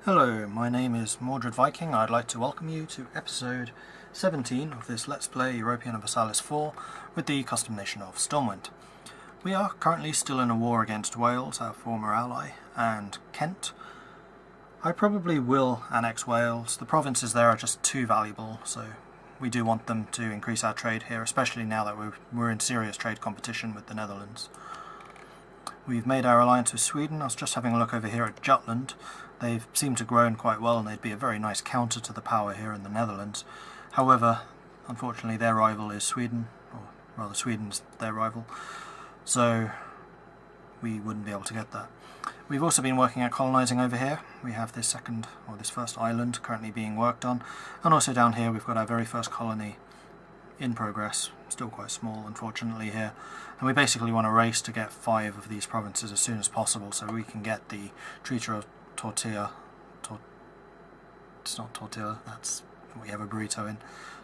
Hello, my name is Mordred Viking. I'd like to welcome you to episode 17 of this Let's Play European Universalis 4 with the custom nation of Stormwind. We are currently still in a war against Wales, our former ally, and Kent. I probably will annex Wales. The provinces there are just too valuable, so we do want them to increase our trade here, especially now that we're in serious trade competition with the Netherlands. We've made our alliance with Sweden. I was just having a look over here at Jutland. They've seemed to have grown quite well, and they'd be a very nice counter to the power here in the Netherlands. However, unfortunately their rival is Sweden, or rather Sweden's their rival, so we wouldn't be able to get that. We've also been working at colonising over here. We have this first island currently being worked on, and also down here we've got our very first colony in progress, still quite small unfortunately here, and we basically want to race to get 5 of these provinces as soon as possible so we can get the Treaty of it's not tortilla, that's what we have a burrito in.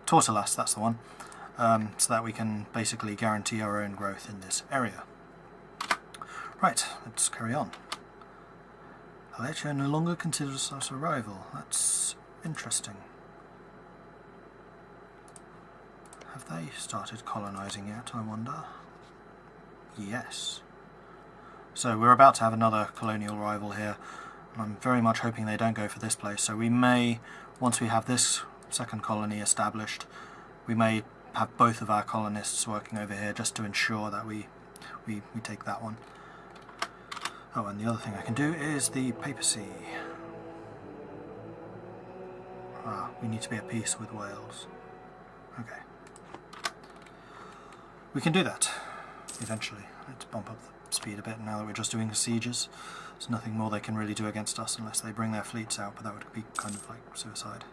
Tortillas, that's the one. So that we can basically guarantee our own growth in this area. Right, let's carry on. Aletria no longer considers us a rival. That's interesting. Have they started colonising yet, I wonder? Yes. So we're about to have another colonial rival here. I'm very much hoping they don't go for this place, so we may, once we have this second colony established, we may have both of our colonists working over here just to ensure that we take that one. Oh, and the other thing I can do is the papacy. We need to be at peace with Wales. Okay. We can do that, eventually. Let's bump up the speed a bit now that we're just doing sieges. There's nothing more they can really do against us unless they bring their fleets out, but that would be kind of like suicide.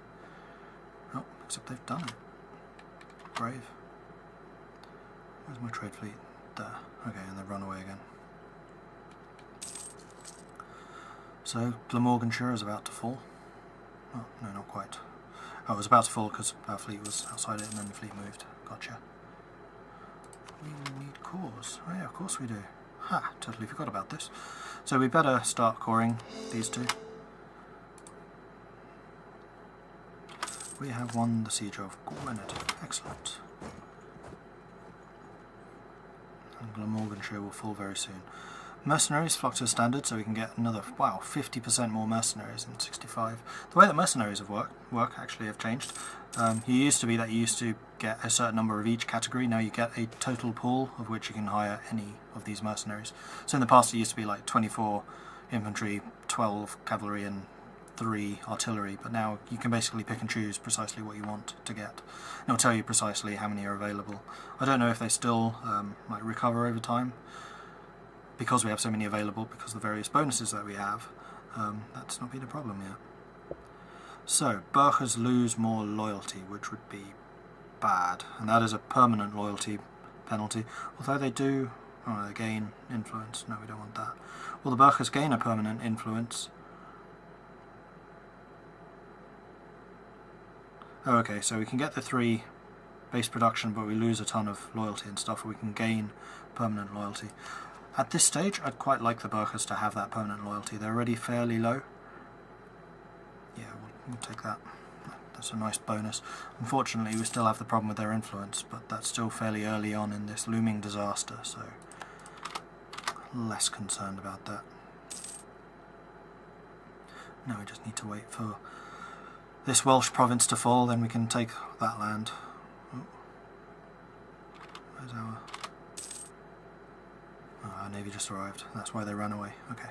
Oh, except they've done it. Brave. Where's my trade fleet? There. Okay, and they've run away again. So, Glamorganshire is about to fall. Oh, no, not quite. Oh, it was about to fall because our fleet was outside it and then the fleet moved. Gotcha. We need cores. Oh yeah, of course we do. Ha! Totally forgot about this. So we better start coring these two. We have won the siege of Gwened. Excellent. And Glamorganshire will fall very soon. Mercenaries flock to the standard, so we can get another, wow, 50% more mercenaries in 65. The way that mercenaries work actually have changed. It used to be that you used to get a certain number of each category. Now you get a total pool of which you can hire any of these mercenaries. So in the past it used to be like 24 infantry, 12 cavalry and 3 artillery, but now you can basically pick and choose precisely what you want to get. And it'll tell you precisely how many are available. I don't know if they still might recover over time, because we have so many available, because of the various bonuses that we have. That's not been a problem yet. So, Burghers lose more loyalty, which would be bad, and that is a permanent loyalty penalty, although they do they gain influence. No, we don't want that. Well, the Burghers gain a permanent influence. Oh, okay, so we can get the 3 base production, but we lose a ton of loyalty and stuff, or we can gain permanent loyalty. At this stage, I'd quite like the Burghers to have that permanent loyalty. They're already fairly low. Yeah, we'll take that. That's a nice bonus. Unfortunately, we still have the problem with their influence, but that's still fairly early on in this looming disaster, so less concerned about that. Now we just need to wait for this Welsh province to fall, then we can take that land. Oh. Where's our... Oh, our navy just arrived. That's why they ran away. Okay.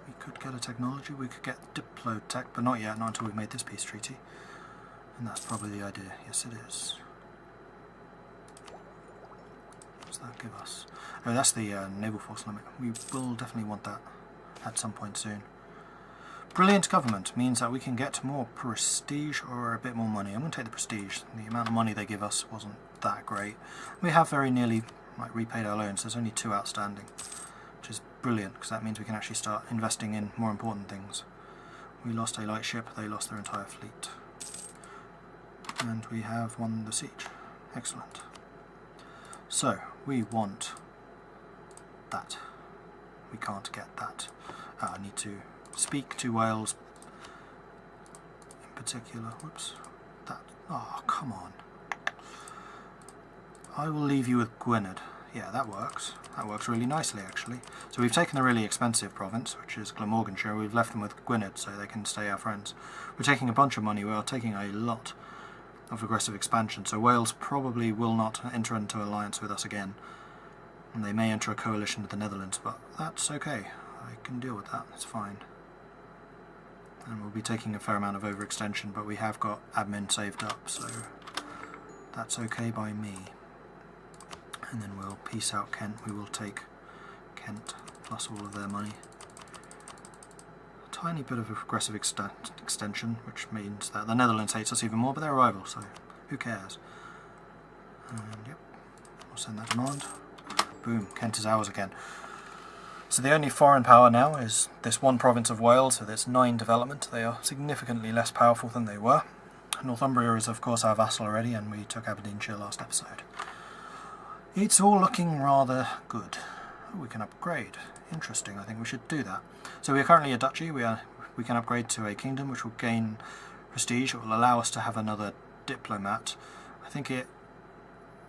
We could get a technology. We could get Diplotech, but not yet. Not until we've made this peace treaty. And that's probably the idea. Yes, it is. What does that give us? Oh, that's the naval force limit. We will definitely want that at some point soon. Brilliant government means that we can get more prestige or a bit more money. I'm going to take the prestige. The amount of money they give us wasn't that great. We have very nearly repaid our loans. There's only 2 outstanding, which is brilliant because that means we can actually start investing in more important things. We lost a light ship, they lost their entire fleet. And we have won the siege. Excellent. So, we want that. we can't get that. I need to speak to Wales in particular. Whoops. That. Oh, come on. I will leave you with Gwynedd. Yeah, that works. That works really nicely, actually. So we've taken the really expensive province, which is Glamorganshire. We've left them with Gwynedd so they can stay our friends. We're taking a bunch of money. We are taking a lot of aggressive expansion. So Wales probably will not enter into alliance with us again. And they may enter a coalition with the Netherlands, but that's okay. I can deal with that. It's fine. And we'll be taking a fair amount of overextension, but we have got admin saved up, so that's okay by me. And then we'll peace out Kent. We will take Kent plus all of their money. A tiny bit of aggressive extension, which means that the Netherlands hates us even more, but they're a rival, so who cares? And yep, we'll send that demand. Boom, Kent is ours again. So the only foreign power now is this one province of Wales with its 9 development. They are significantly less powerful than they were. Northumbria is of course our vassal already, and we took Aberdeenshire last episode. It's all looking rather good. We can upgrade. Interesting, I think we should do that. So we are currently a duchy. We can upgrade to a kingdom, which will gain prestige. It will allow us to have another diplomat. I think it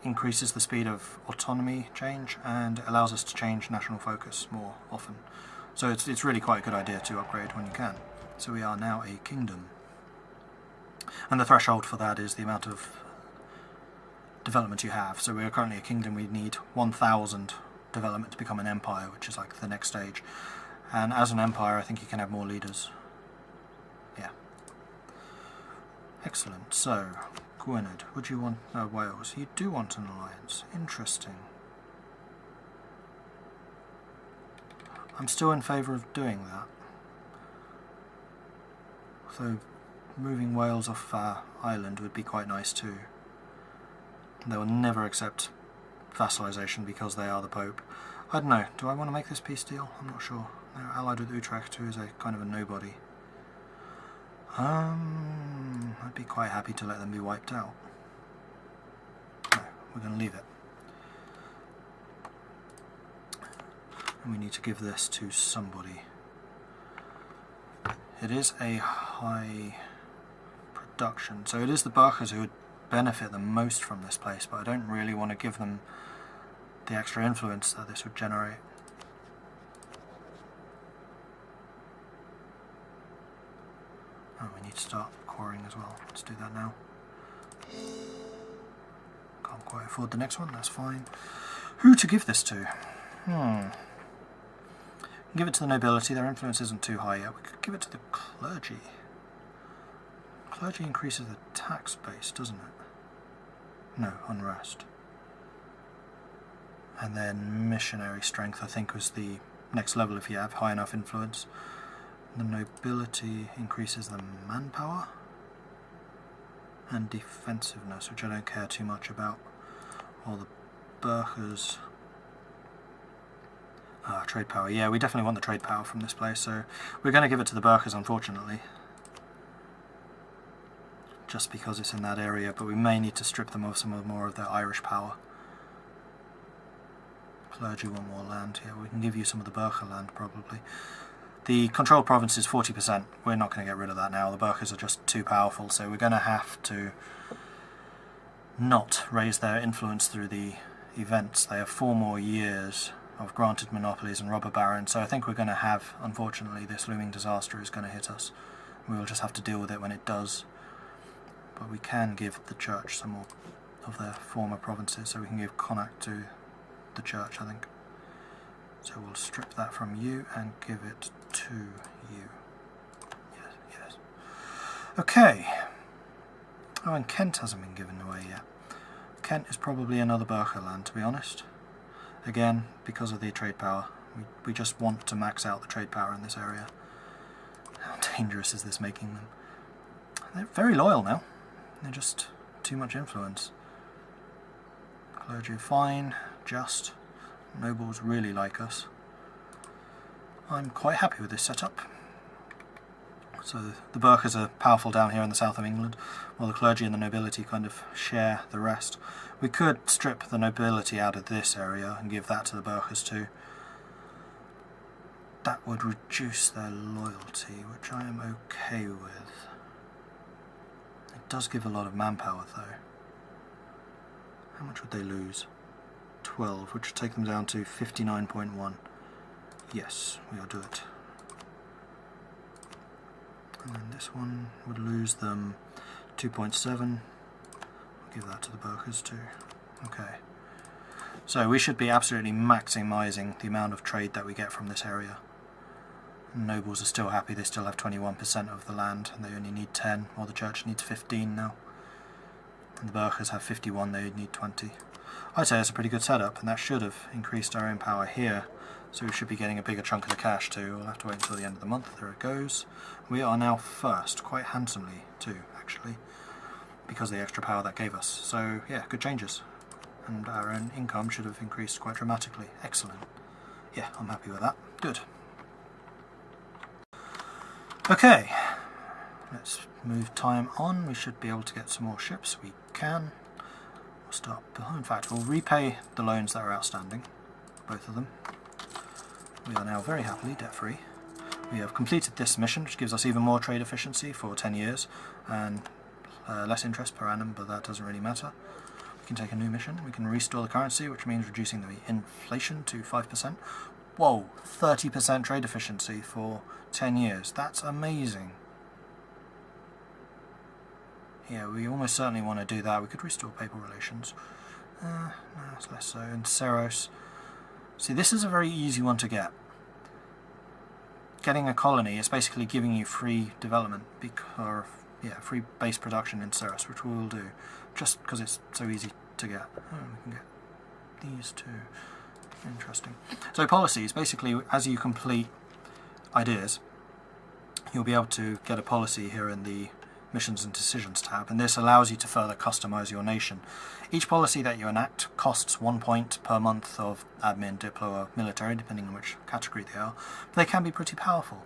increases the speed of autonomy change and allows us to change national focus more often. So it's really quite a good idea to upgrade when you can. So we are now a kingdom. And the threshold for that is the amount of development you have. So we are currently a kingdom. We need 1,000 development to become an empire, which is like the next stage. And as an empire, I think you can have more leaders. Yeah. Excellent. So, Gwynedd, would you want Wales? You do want an alliance. Interesting. I'm still in favour of doing that. So, moving Wales off Ireland would be quite nice too. They will never accept vassalisation because they are the Pope. I don't know, do I want to make this peace deal? I'm not sure. They're allied with Utrecht, who is a kind of a nobody. I'd be quite happy to let them be wiped out. No, we're going to leave it. And we need to give this to somebody. It is a high production, so it is the Burghers who would benefit the most from this place, but I don't really want to give them the extra influence that this would generate. Oh, we need to start quarrying as well. Let's do that now. Can't quite afford the next one, that's fine. Who to give this to? Give it to the nobility. Their influence isn't too high yet. We could give it to the clergy. Clergy increases the tax base, doesn't it? No, unrest. And then missionary strength, I think, was the next level if you have high enough influence. The nobility increases the manpower and defensiveness, which I don't care too much about. Or the Burghers. Trade power. Yeah, we definitely want the trade power from this place, so we're going to give it to the Burghers, unfortunately. Just because it's in that area, but we may need to strip them of some more of their Irish power. Clergy want more land. Yeah, we can give you some of the Burgher land, probably. The controlled province is 40%. We're not going to get rid of that now. The Burghers are just too powerful, so we're going to have to not raise their influence through the events. They have 4 more years of granted monopolies and robber barons, so I think we're going to have, unfortunately, this looming disaster is going to hit us. We will just have to deal with it when it does. But we can give the church some more of their former provinces, so we can give Connacht to the church, I think. So we'll strip that from you and give it to you. Yes, yes. Okay. Oh, and Kent hasn't been given away yet. Kent is probably another Burgher land, to be honest. Again, because of the trade power. We just want to max out the trade power in this area. How dangerous is this making them? They're very loyal now. They're just too much influence. Clergy are fine, just. Nobles really like us. I'm quite happy with this setup. So the Burghers are powerful down here in the south of England, while the clergy and the nobility kind of share the rest. We could strip the nobility out of this area and give that to the Burghers too. that would reduce their loyalty, which I am okay with. It does give a lot of manpower though. How much would they lose? 12, which would take them down to 59.1. Yes, we'll do it. And then this one would lose them 2.7. I'll give that to the Burkers too. Okay. So we should be absolutely maximising the amount of trade that we get from this area. Nobles are still happy, they still have 21% of the land and they only need 10, while the church needs 15 now. And the Burkers have 51, they need 20. I'd say it's a pretty good setup, and that should have increased our own power here. So we should be getting a bigger chunk of the cash too. We'll have to wait until the end of the month. There it goes. We are now first, quite handsomely too, actually, because of the extra power that gave us. So yeah, good changes. And our own income should have increased quite dramatically. Excellent. Yeah, I'm happy with that. Good. Okay, let's move time on. We should be able to get some more ships. We can. We'll start. In fact, we'll repay the loans that are outstanding, both of them. We are now very happily debt-free. We have completed this mission, which gives us even more trade efficiency for 10 years and less interest per annum, but that doesn't really matter. We can take a new mission. We can restore the currency, which means reducing the inflation to 5%. Whoa, 30% trade efficiency for 10 years. That's amazing. Yeah, we almost certainly want to do that. We could restore papal relations. No, it's less so. And Seros. See, this is a very easy one to get. Getting a colony is basically giving you free development, or free base production in Seros, which we will do, just because it's so easy to get. Oh, we can get these two. Interesting. So policies, basically, as you complete ideas, you'll be able to get a policy here in the Missions and Decisions tab, and this allows you to further customize your nation. Each policy that you enact costs 1 point per month of admin, diplo, or military, depending on which category they are, but they can be pretty powerful.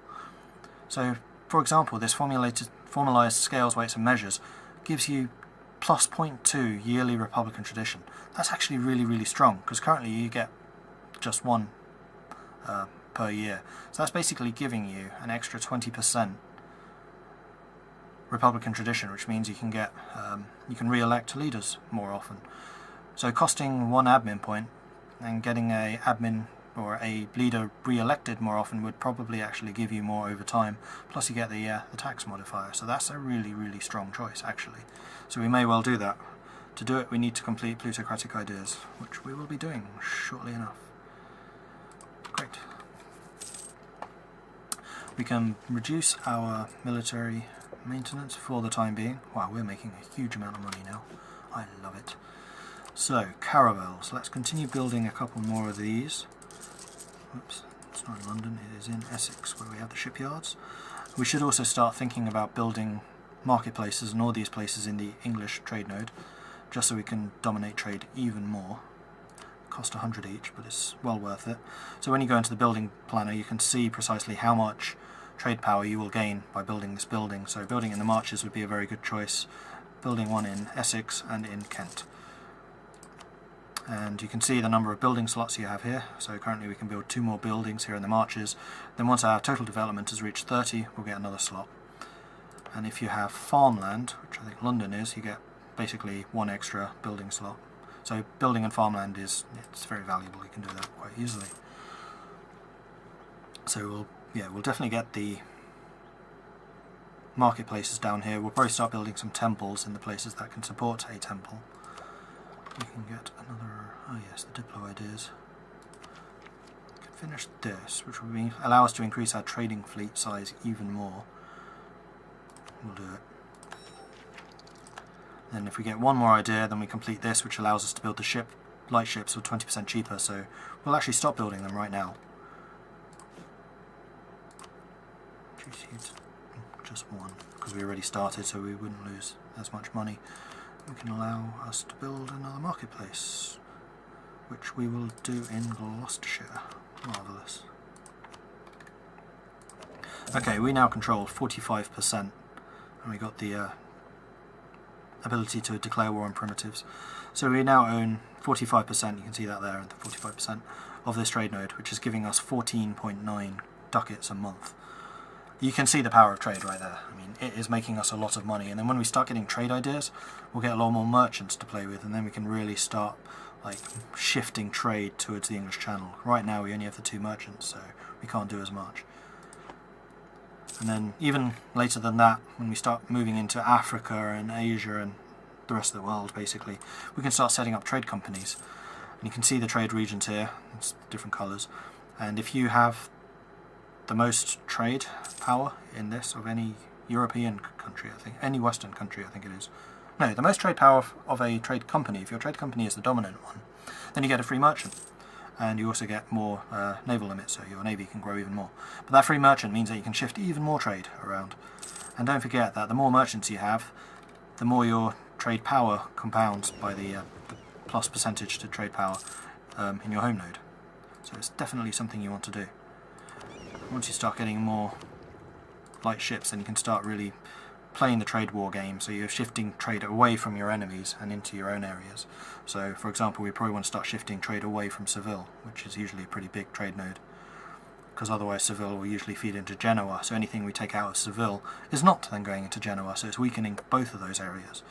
So, for example, this formalized scales, weights and measures gives you plus 0.2 yearly Republican tradition. That's actually really, really strong, because currently you get just one per year. So that's basically giving you an extra 20% Republican tradition, which means you can get you can re-elect leaders more often. So costing 1 admin point and getting a admin or a leader re-elected more often would probably actually give you more over time. Plus you get the tax modifier. So that's a really, really strong choice actually. So we may well do that. To do it, we need to complete plutocratic ideas, which we will be doing shortly enough. Great. We can reduce our military maintenance for the time being. Wow, we're making a huge amount of money now. I love it. So, caravels. Let's continue building a couple more of these. Oops, it's not in London, it is in Essex, where we have the shipyards. We should also start thinking about building marketplaces and all these places in the English trade node, just so we can dominate trade even more. Cost 100 each, but it's well worth it. So when you go into the building planner, you can see precisely how much trade power you will gain by building this building. So building in the Marches would be a very good choice. Building one in Essex and in Kent. And you can see the number of building slots you have here. So currently we can build 2 more buildings here in the Marches. Then once our total development has reached 30, we'll get another slot. And if you have farmland, which I think London is, you get basically 1 extra building slot. So building and farmland it's very valuable. You can do that quite easily. So we'll definitely get the marketplaces down here. We'll probably start building some temples in the places that can support a temple. We can get another, oh yes, the diplo ideas. We can finish this, which will allow us to increase our trading fleet size even more. We'll do it. Then if we get one more idea, then we complete this, which allows us to build the light ships for 20% cheaper, so we'll actually stop building them right now. Just 1, because we already started, so we wouldn't lose as much money. We can allow us to build another marketplace, which we will do in Gloucestershire. Marvellous. Okay, we now control 45%, and we got the ability to declare war on primitives. So we now own 45%, you can see that there, the 45% of this trade node, which is giving us 14.9 ducats a month. You can see the power of trade right there. I mean, it is making us a lot of money, and then when we start getting trade ideas, we'll get a lot more merchants to play with, and then we can really start like shifting trade towards the English Channel. Right now we only have the 2 merchants, so we can't do as much. And then even later than that, when we start moving into Africa and Asia and the rest of the world, basically, we can start setting up trade companies. And you can see the trade regions here, it's different colours, and if you have the most trade power in this of any European country, I think, any Western country I think it is. No, the most trade power of a trade company, if your trade company is the dominant one, then you get a free merchant. And you also get more naval limits, so your navy can grow even more. But that free merchant means that you can shift even more trade around. And don't forget that the more merchants you have, the more your trade power compounds by the plus percentage to trade power in your home node. So it's definitely something you want to do. Once you start getting more light ships, then you can start really playing the trade war game, so you're shifting trade away from your enemies and into your own areas. So for example, we probably want to start shifting trade away from Seville, which is usually a pretty big trade node, because otherwise Seville will usually feed into Genoa, so anything we take out of Seville is not then going into Genoa, so it's weakening both of those areas.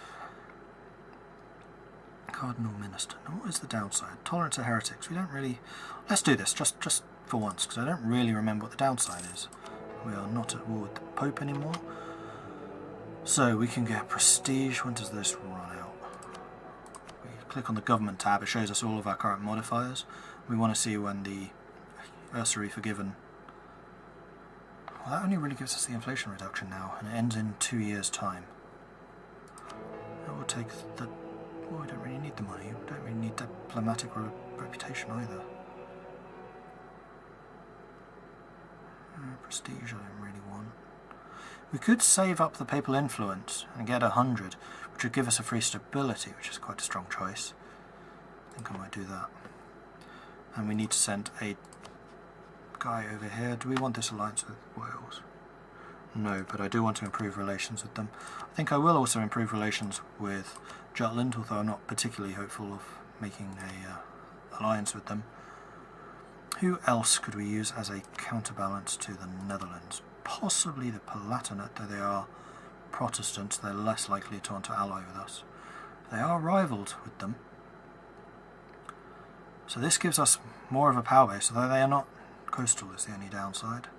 Cardinal Minister. Now what is the downside? Tolerance of heretics. We don't really... Let's do this, just for once, because I don't really remember what the downside is. We are not at war with the Pope anymore. So we can get prestige. When does this run out? We click on the government tab, it shows us all of our current modifiers. We want to see when the usury forgiven. Well, that only really gives us the inflation reduction now, and it ends in 2 years' time. That will take the... Well, we don't really need the money. We don't really need diplomatic reputation either. Prestige I don't really want. We could save up the papal influence and get 100, which would give us a free stability, which is quite a strong choice. I think I might do that. And we need to send a guy over here. Do we want this alliance with Wales? No, but I do want to improve relations with them. I think I will also improve relations with Jutland, although I'm not particularly hopeful of making a alliance with them. Who else could we use as a counterbalance to the Netherlands? Possibly the Palatinate, though they are Protestants, they're less likely to want to ally with us. They are rivaled with them. So this gives us more of a power base, although they are not coastal is the only downside.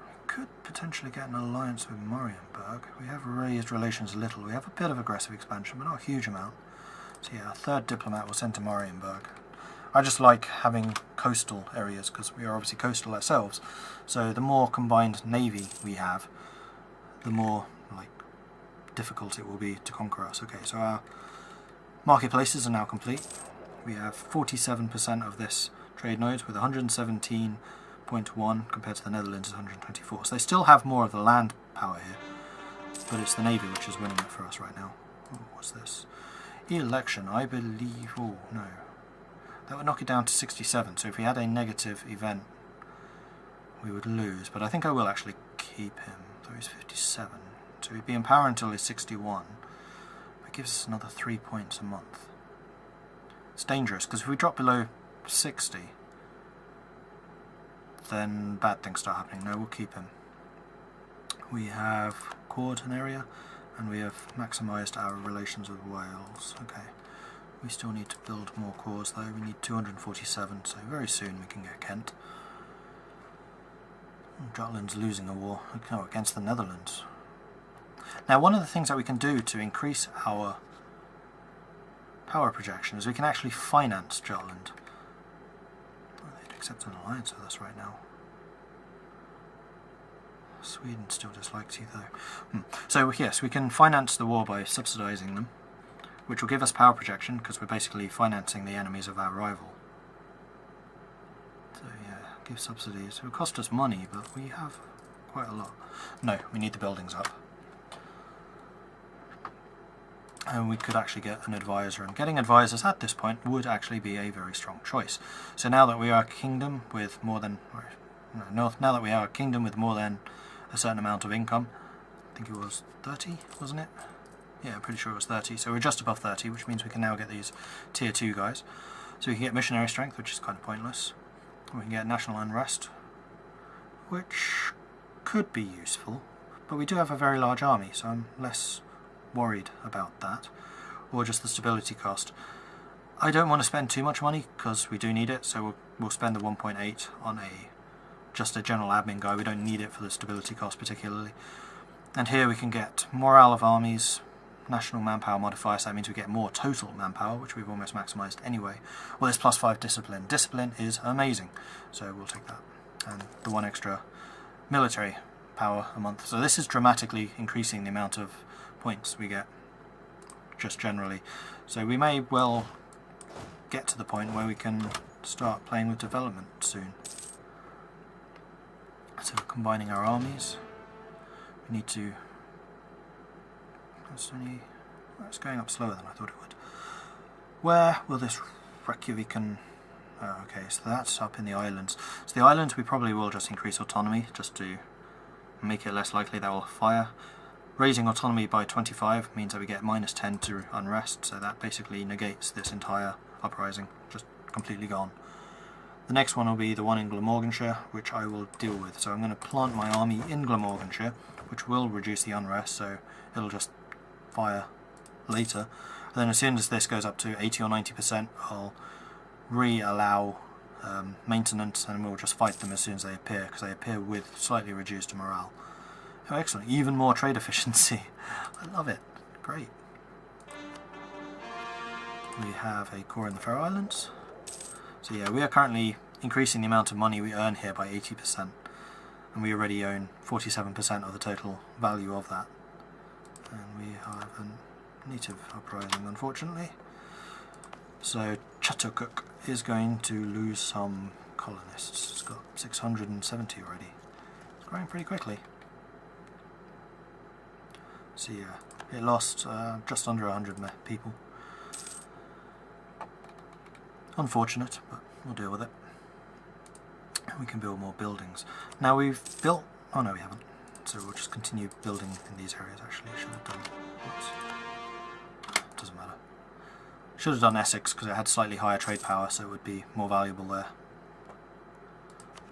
We could potentially get an alliance with Marienburg. We have raised relations a little. We have a bit of aggressive expansion, but not a huge amount. So yeah, a third diplomat was sent to Marienburg. I just like having coastal areas because we are obviously coastal ourselves. So the more combined navy we have, the more difficult it will be to conquer us. Okay, so our marketplaces are now complete. We have 47% of this trade node with 117.1 compared to the Netherlands is 124. So they still have more of the land power here, but it's the navy which is winning it for us right now. Oh, what's this? Election, I believe. Oh no. That would knock it down to 67, so if we had a negative event, we would lose. But I think I will actually keep him, though he's 57. So he'd be in power until he's 61. That gives us another 3 points a month. It's dangerous, because if we drop below 60, then bad things start happening. No, we'll keep him. We have cored an area, and we have maximised our relations with Wales. Okay. We still need to build more cores though. We need 247, so very soon we can get Kent. Jutland's losing a war against the Netherlands. Now one of the things that we can do to increase our power projection is we can actually finance Jutland. Well, they'd accept an alliance with us right now. Sweden still dislikes you though. So yes, we can finance the war by subsidising them, which will give us power projection because we're basically financing the enemies of our rival. So yeah, give subsidies. It will cost us money, but we have quite a lot. No, we need the buildings up. And we could actually get an advisor, and getting advisors at this point would actually be a very strong choice. So now that we are a kingdom with more than, now that we are a kingdom with more than a certain amount of income, I think it was 30, wasn't it? Yeah, I'm pretty sure it was 30, so we're just above 30, which means we can now get these tier 2 guys. So we can get missionary strength, which is kind of pointless. We can get national unrest, which could be useful, but we do have a very large army, so I'm less worried about that, or just the stability cost. I don't want to spend too much money because we do need it, so we'll spend the 1.8 on just a general admin guy. We don't need it for the stability cost particularly. And here we can get morale of armies, national manpower modifier, so that means we get more total manpower, which we've almost maximised anyway. Well, there's +5 discipline. Discipline is amazing, so we'll take that. And the 1 extra military power a month. So this is dramatically increasing the amount of points we get, just generally. So we may well get to the point where we can start playing with development soon. So combining our armies, we need to... It's going up slower than I thought it would. Where will this Reykjavikan... Oh, okay, so that's up in the islands. So the islands we probably will just increase autonomy, just to make it less likely that will fire. Raising autonomy by 25 means that we get -10 to unrest, so that basically negates this entire uprising, just completely gone. The next one will be the one in Glamorganshire, which I will deal with. So I'm going to plant my army in Glamorganshire, which will reduce the unrest, so it'll just fire later. And then as soon as this goes up to 80 or 90%, I'll re-allow maintenance, and we'll just fight them as soon as they appear, because they appear with slightly reduced morale. Oh, excellent. Even more trade efficiency. I love it. Great. We have a core in the Faroe Islands. So yeah, we are currently increasing the amount of money we earn here by 80%, and we already own 47% of the total value of that. And we have a native uprising, unfortunately. So Chatukuk is going to lose some colonists. It's got 670 already. It's growing pretty quickly. So yeah, it lost just under 100 people. Unfortunate, but we'll deal with it. We can build more buildings. Now we've built... Oh no, we haven't. So we'll just continue building in these areas, actually. Should have done... Whoops. Doesn't matter. Should have done Essex, because it had slightly higher trade power, so it would be more valuable there.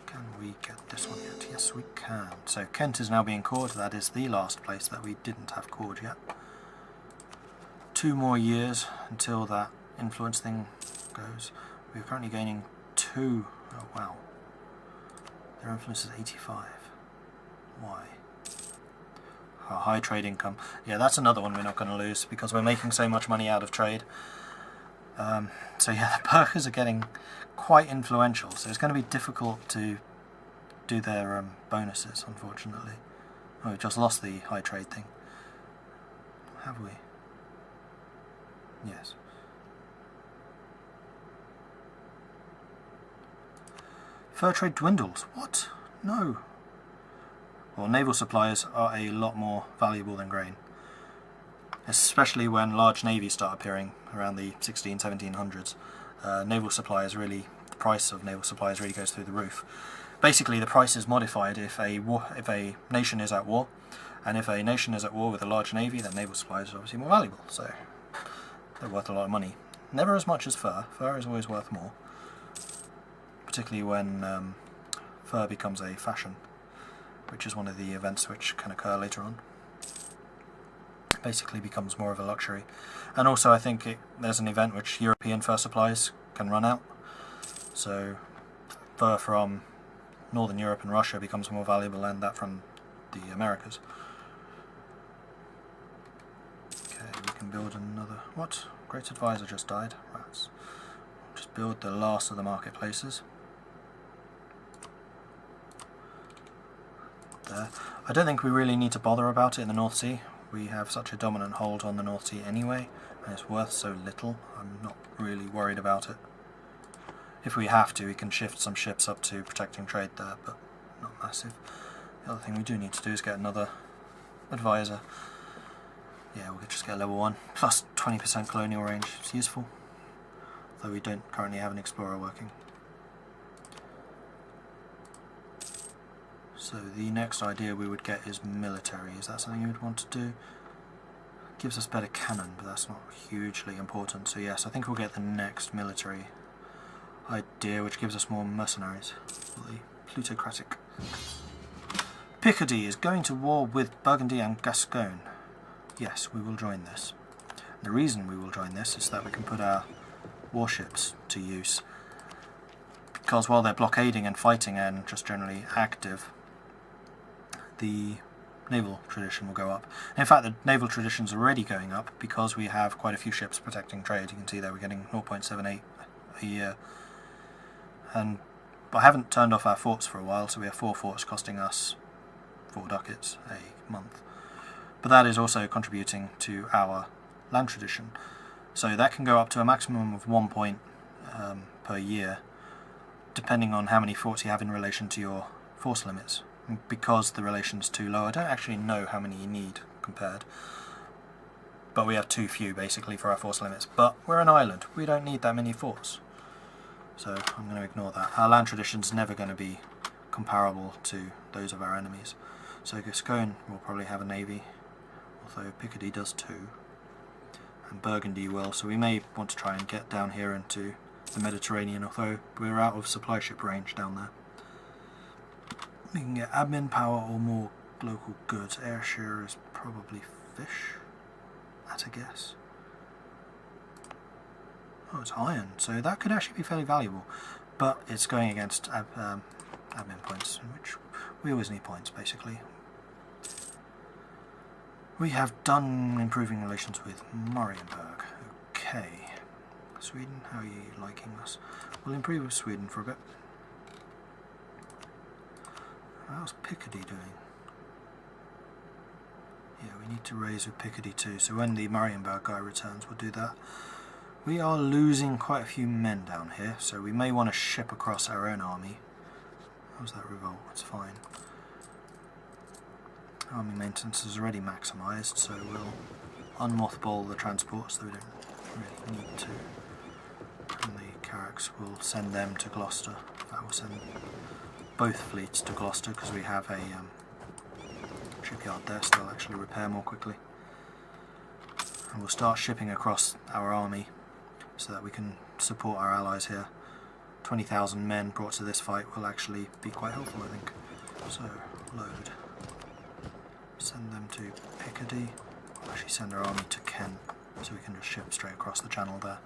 Can we get this one yet? Yes, we can. So Kent is now being cored. That is the last place that we didn't have cored yet. 2 more years until that influence thing goes. We're currently gaining 2. Oh wow. Their influence is 85. Why? Oh, high trade income. Yeah, that's another one we're not going to lose, because we're making so much money out of trade. So yeah, the Burghers are getting quite influential, so it's going to be difficult to do their bonuses, unfortunately. Oh, we've just lost the high trade thing. Have we? Yes. Fur trade dwindles. What? No. Well, naval supplies are a lot more valuable than grain, especially when large navies start appearing around the 1700s. Naval supplies really, the price of naval supplies really goes through the roof. Basically, the price is modified if a nation is at war, and if a nation is at war with a large navy, then naval supplies are obviously more valuable, so they're worth a lot of money. Never as much as fur. Fur is always worth more, particularly when fur becomes a fashion, which is one of the events which can occur later on. It basically becomes more of a luxury. And also I think there's an event which European fur supplies can run out, so fur from Northern Europe and Russia becomes more valuable than that from the Americas. Okay, we can build another... What? Great Advisor just died. Rats. Just build the last of the marketplaces. There. I don't think we really need to bother about it in the North Sea. We have such a dominant hold on the North Sea anyway, and it's worth so little. I'm not really worried about it. If we have to, we can shift some ships up to protecting trade there, but not massive. The other thing we do need to do is get another advisor. Yeah, we'll just get level 1, plus 20% colonial range. It's useful, though we don't currently have an explorer working. So the next idea we would get is military. Is that something you would want to do? Gives us better cannon, but that's not hugely important. So yes, I think we'll get the next military idea, which gives us more mercenaries. The plutocratic. Picardy is going to war with Burgundy and Gascogne. Yes, we will join this. The reason we will join this is that we can put our warships to use. Because while they're blockading and fighting and just generally active, the naval tradition will go up. In fact, the naval tradition is already going up because we have quite a few ships protecting trade. You can see there we're getting 0.78 a year. And I haven't turned off our forts for a while, so we have 4 forts costing us 4 ducats a month. But that is also contributing to our land tradition. So that can go up to a maximum of 1 point per year, depending on how many forts you have in relation to your force limits. Because the relation's too low, I don't actually know how many you need compared. But we have too few basically for our force limits. But we're an island, we don't need that many forts. So I'm going to ignore that. Our land tradition's never going to be comparable to those of our enemies. So Gascogne will probably have a navy, although Picardy does too. And Burgundy will, so we may want to try and get down here into the Mediterranean, although we're out of supply ship range down there. We can get admin power or more local goods. Ayrshire is probably fish, at a guess. Oh, it's iron, so that could actually be fairly valuable, but it's going against admin points, which we always need points, basically. We have done improving relations with Marienburg. Okay. Sweden, how are you liking us? We'll improve with Sweden for a bit. How's Picardy doing? Yeah, we need to raise with Picardy too, so when the Marienburg guy returns we'll do that. We are losing quite a few men down here, so we may want to ship across our own army. How's that revolt? It's fine. Army maintenance is already maximised, so we'll unmothball the transport so we don't really need to. And the Cossacks will send them to Gloucester. That will send both fleets to Gloucester because we have a shipyard there, so they'll actually repair more quickly. And we'll start shipping across our army so that we can support our allies here. 20,000 men brought to this fight will actually be quite helpful, I think. So, load. Send them to Picardy. We'll actually send our army to Kent so we can just ship straight across the channel there.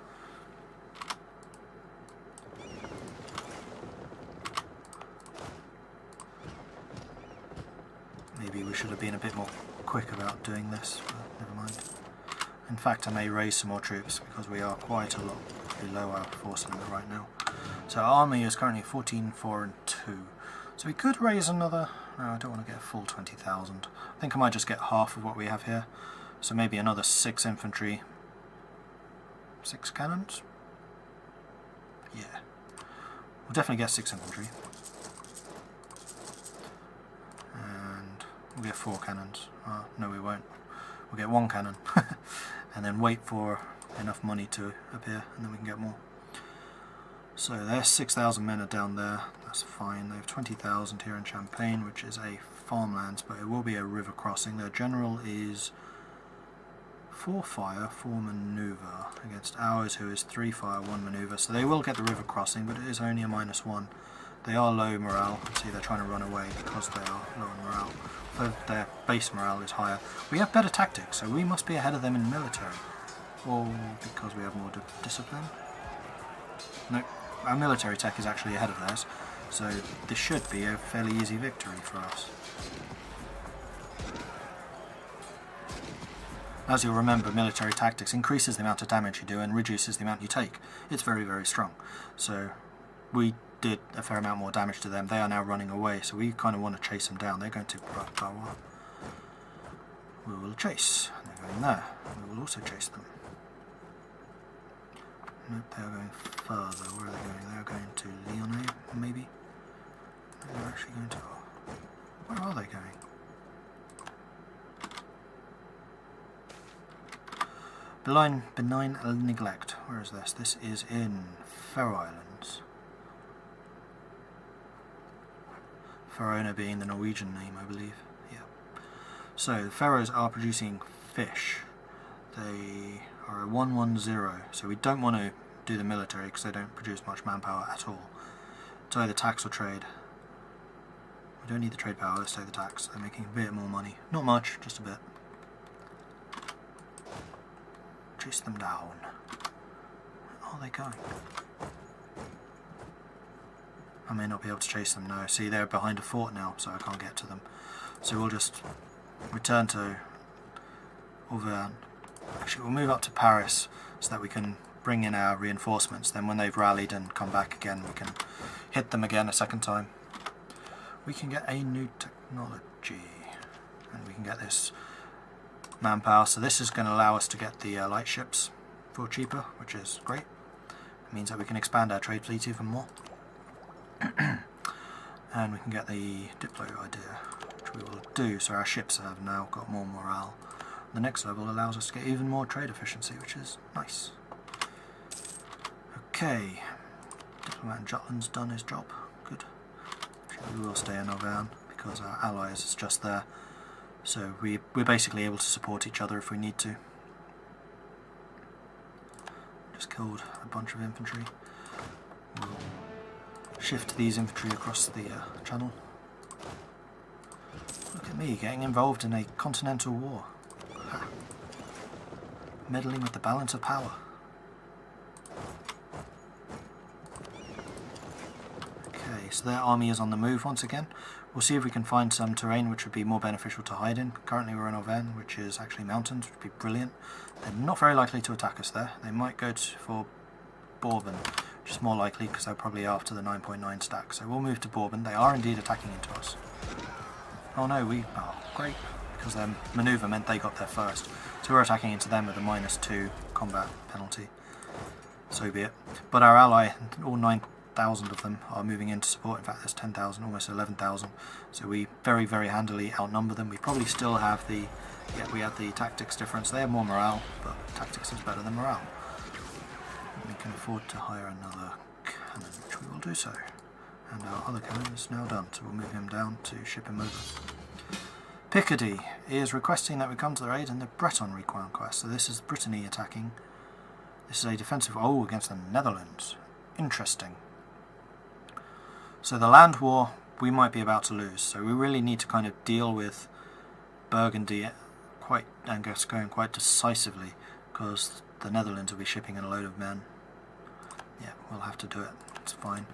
Maybe we should have been a bit more quick about doing this, but never mind. In fact, I may raise some more troops because we are quite a lot below our force limit right now. So our army is currently 14, 4 and 2. So we could raise another... No, I don't want to get a full 20,000. I think I might just get half of what we have here. So maybe another 6 infantry. 6 cannons? Yeah. We'll definitely get 6 infantry. And we'll get 4 cannons. No, we won't. We'll get 1 cannon. And then wait for enough money to appear, and then we can get more. So their 6,000 men are down there, that's fine. They have 20,000 here in Champagne, which is a farmlands, but it will be a river crossing. Their general is 4 fire, 4 manoeuvre, against ours who is 3 fire, 1 manoeuvre. So they will get the river crossing, but it is only a -1. They are low morale. You can see they're trying to run away because they are low in morale. Though their base morale is higher. We have better tactics, so we must be ahead of them in military. Or because we have more discipline. No, our military tech is actually ahead of theirs, so this should be a fairly easy victory for us. As you'll remember, military tactics increases the amount of damage you do and reduces the amount you take. It's very, very strong. So we did a fair amount more damage to them. They are now running away, so we kind of want to chase them down. They're going to Bavarois. We will chase. They're going there. We will also chase them. Nope, they are going further. Where are they going? They are going to Lyonnais, maybe? They're actually going to... Where are they going? Benign neglect. Where is this? This is in Faroe Islands. Faroe being the Norwegian name, I believe. Yeah. So the Faroes are producing fish. They are a 110, so we don't want to do the military because they don't produce much manpower at all. It's either tax or trade. We don't need the trade power, let's take the tax. They're making a bit more money. Not much, just a bit. Chase them down. Where are they going? I may not be able to chase them now. See, they're behind a fort now, so I can't get to them. So we'll just return to Auvergne. Actually, we'll move up to Paris so that we can bring in our reinforcements. Then when they've rallied and come back again, we can hit them again a second time. We can get a new technology. And we can get this manpower. So this is going to allow us to get the light ships for cheaper, which is great. It means that we can expand our trade fleet even more. And we can get the Diplo idea, which we will do, so our ships have now got more morale. The next level allows us to get even more trade efficiency, which is nice. Okay, Diplomat in Jutland's done his job, good. Actually, we will stay in Auvergne because our allies is just there, so we're basically able to support each other if we need to. Just killed a bunch of infantry. We'll shift these infantry across the channel. Look at me getting involved in a continental war. Ha. Meddling with the balance of power. Okay, so their army is on the move once again. We'll see if we can find some terrain which would be more beneficial to hide in. Currently we're in Auvergne, which is actually mountains, which would be brilliant. They're not very likely to attack us there. They might go for Bourbon, which is more likely because they're probably after the 9.9 stack. So we'll move to Bourbon. They are indeed attacking into us. Oh no, oh great, because their manoeuvre meant they got there first. So we're attacking into them with a -2 combat penalty. So be it. But our ally, all 9,000 of them are moving in to support. In fact there's 10,000, almost 11,000. So we very, very handily outnumber them. We probably still have the, we have the tactics difference. They have more morale, but tactics is better than morale. We can afford to hire another cannon, which we will do so. And our other cannon is now done, so we'll move him down to ship him over. Picardy is requesting that we come to their aid in the Breton reconquest. So this is Brittany attacking. This is a defensive, against the Netherlands. Interesting. So the land war we might be about to lose, so we really need to kind of deal with Burgundy going quite decisively, because the Netherlands will be shipping in a load of men. Yeah, we'll have to do it. It's fine.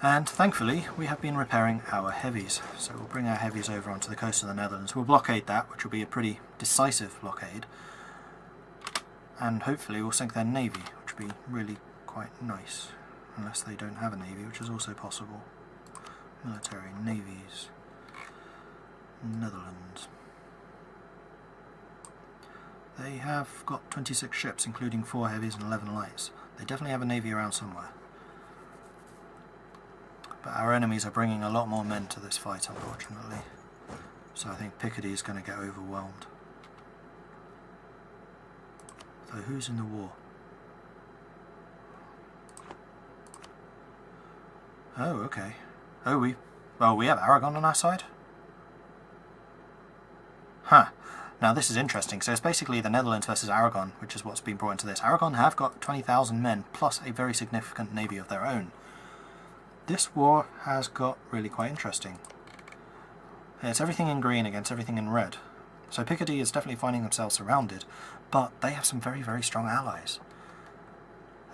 And thankfully, we have been repairing our heavies. So we'll bring our heavies over onto the coast of the Netherlands. We'll blockade that, which will be a pretty decisive blockade. And hopefully we'll sink their navy, which will be really quite nice. Unless they don't have a navy, which is also possible. Military navies. Netherlands. They have got 26 ships, including 4 heavies and 11 lights. They definitely have a navy around somewhere. But our enemies are bringing a lot more men to this fight, unfortunately. So I think Picardy is going to get overwhelmed. So who's in the war? Oh, okay. Oh, we have Aragon on our side? Huh. Now this is interesting. So it's basically the Netherlands versus Aragon, which is what's been brought into this. Aragon have got 20,000 men, plus a very significant navy of their own. This war has got really quite interesting. It's everything in green against everything in red. So Picardy is definitely finding themselves surrounded, but they have some very, very strong allies.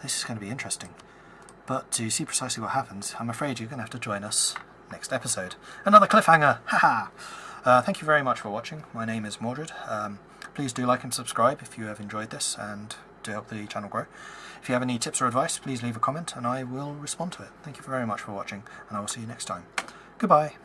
This is going to be interesting. But to see precisely what happens, I'm afraid you're going to have to join us next episode. Another cliffhanger! Haha! Thank you very much for watching. My name is Mordred. Please do like and subscribe if you have enjoyed this and to help the channel grow. If you have any tips or advice, please leave a comment and I will respond to it. Thank you very much for watching, and I will see you next time. Goodbye!